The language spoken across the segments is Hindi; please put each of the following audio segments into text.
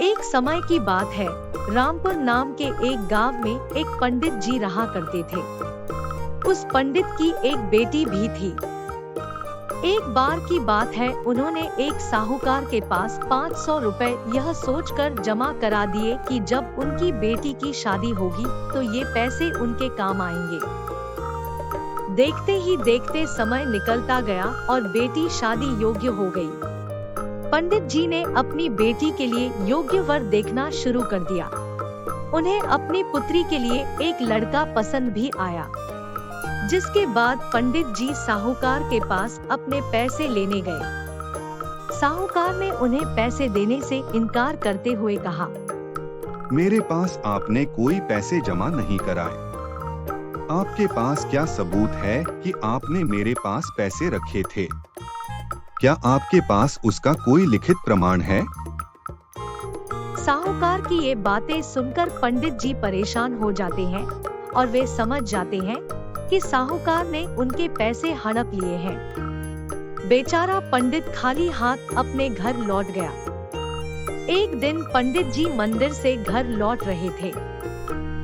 एक समय की बात है, रामपुर नाम के एक गांव में एक पंडित जी रहा करते थे। उस पंडित की एक बेटी भी थी। एक बार की बात है, उन्होंने एक साहूकार के पास 500 रुपए यह सोचकर जमा करा दिए कि जब उनकी बेटी की शादी होगी तो ये पैसे उनके काम आएंगे। देखते ही देखते समय निकलता गया और बेटी शादी योग्य हो गई। पंडित जी ने अपनी बेटी के लिए योग्य वर देखना शुरू कर दिया। उन्हें अपनी पुत्री के लिए एक लड़का पसंद भी आया, जिसके बाद पंडित जी साहूकार के पास अपने पैसे लेने गए। साहूकार ने उन्हें पैसे देने से इनकार करते हुए कहा, मेरे पास आपने कोई पैसे जमा नहीं कराए। आपके पास क्या सबूत है कि आपने मेरे पास पैसे रखे थे? क्या आपके पास उसका कोई लिखित प्रमाण है? साहूकार की ये बातें सुनकर पंडित जी परेशान हो जाते हैं और वे समझ जाते हैं कि साहूकार ने उनके पैसे हड़प लिए हैं। बेचारा पंडित खाली हाथ अपने घर लौट गया। एक दिन पंडित जी मंदिर से घर लौट रहे थे।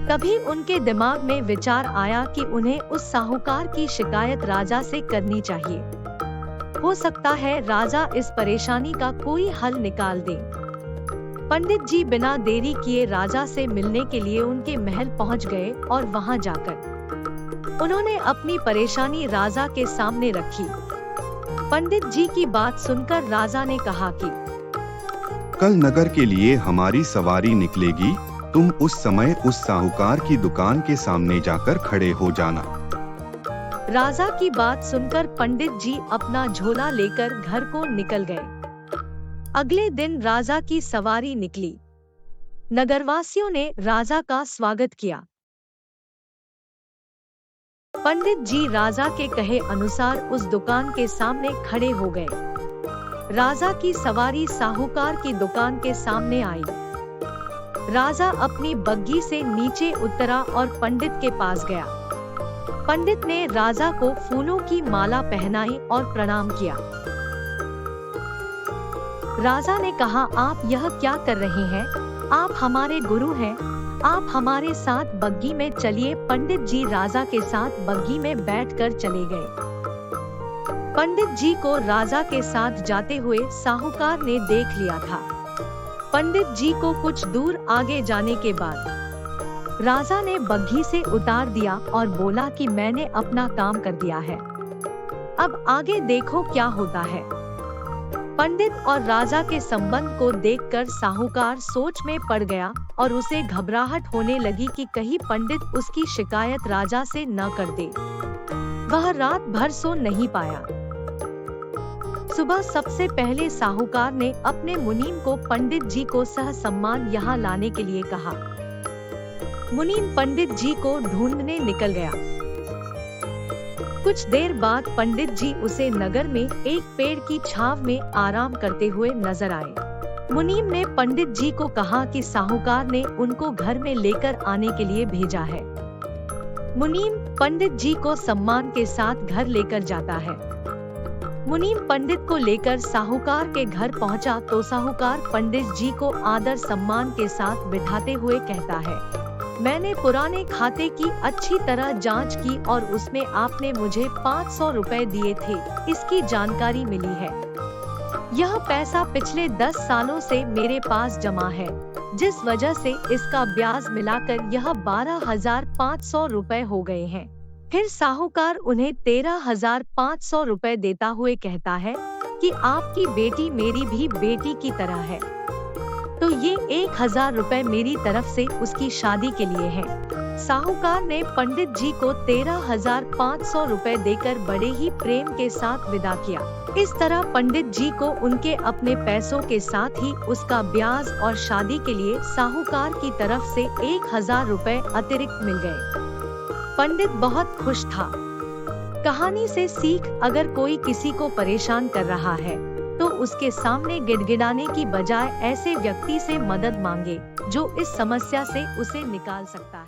तभी उनके दिमाग में विचार आया कि उन्हें उस साहूकार की शिकायत राजा से करनी चाहिए। हो सकता है राजा इस परेशानी का कोई हल निकाल दे। पंडित जी बिना देरी किए राजा से मिलने के लिए उनके महल पहुंच गए और वहां जाकर उन्होंने अपनी परेशानी राजा के सामने रखी। पंडित जी की बात सुनकर राजा ने कहा कि कल नगर के लिए हमारी सवारी निकलेगी। तुम उस समय उस साहूकार की दुकान के सामने जाकर खड़े हो जाना। राजा की बात सुनकर पंडित जी अपना झोला लेकर घर को निकल गए। अगले दिन राजा की सवारी निकली। नगरवासियों ने राजा का स्वागत किया। पंडित जी राजा के कहे अनुसार उस दुकान के सामने खड़े हो गए। राजा की सवारी साहूकार की दुकान के सामने आई। राजा अपनी बग्घी से नीचे उतरा और पंडित के पास गया। पंडित ने राजा को फूलों की माला पहनाई और प्रणाम किया। राजा ने कहा, आप यह क्या कर रहे हैं? आप हमारे गुरु हैं, आप हमारे साथ बग्घी में चलिए। पंडित जी राजा के साथ बग्घी में बैठकर चले गए। पंडित जी को राजा के साथ जाते हुए साहूकार ने देख लिया था। पंडित जी को कुछ दूर आगे जाने के बाद राजा ने बग्घी से उतार दिया और बोला कि मैंने अपना काम कर दिया है, अब आगे देखो क्या होता है। पंडित और राजा के संबंध को देखकर साहूकार सोच में पड़ गया और उसे घबराहट होने लगी कि कहीं पंडित उसकी शिकायत राजा से न कर दे। वह रात भर सो नहीं पाया। सुबह सबसे पहले साहूकार ने अपने मुनीम को पंडित जी को सह सम्मान यहाँ लाने के लिए कहा। मुनीम पंडित जी को ढूंढने निकल गया। कुछ देर बाद पंडित जी उसे नगर में एक पेड़ की छांव में आराम करते हुए नजर आए। मुनीम ने पंडित जी को कहा कि साहूकार ने उनको घर में लेकर आने के लिए भेजा है। मुनीम पंडित जी को सम्मान के साथ घर लेकर जाता है। मुनीम पंडित को लेकर साहूकार के घर पहुंचा तो साहूकार पंडित जी को आदर सम्मान के साथ बिठाते हुए कहता है, मैंने पुराने खाते की अच्छी तरह जांच की और उसमें आपने मुझे 500 रुपए दिए थे, इसकी जानकारी मिली है। यह पैसा पिछले 10 सालों से मेरे पास जमा है, जिस वजह से इसका ब्याज मिलाकर यह 12,500 रुपए हो गए हैं। फिर साहूकार उन्हें 13,500 रुपए देता हुए कहता है कि आपकी बेटी मेरी भी बेटी की तरह है, तो ये 1,000 रुपए मेरी तरफ से उसकी शादी के लिए हैं। साहूकार ने पंडित जी को 13,500 रुपए देकर बड़े ही प्रेम के साथ विदा किया। इस तरह पंडित जी को उनके अपने पैसों के साथ ही उसका ब्याज और शादी के लिए साहूकार की तरफ से 1,000 रुपए अतिरिक्त मिल गए। पंडित बहुत खुश था। कहानी से सीख, अगर कोई किसी को परेशान कर रहा है तो उसके सामने गिड़गिड़ाने की बजाय ऐसे व्यक्ति से मदद मांगे जो इस समस्या से उसे निकाल सकता है।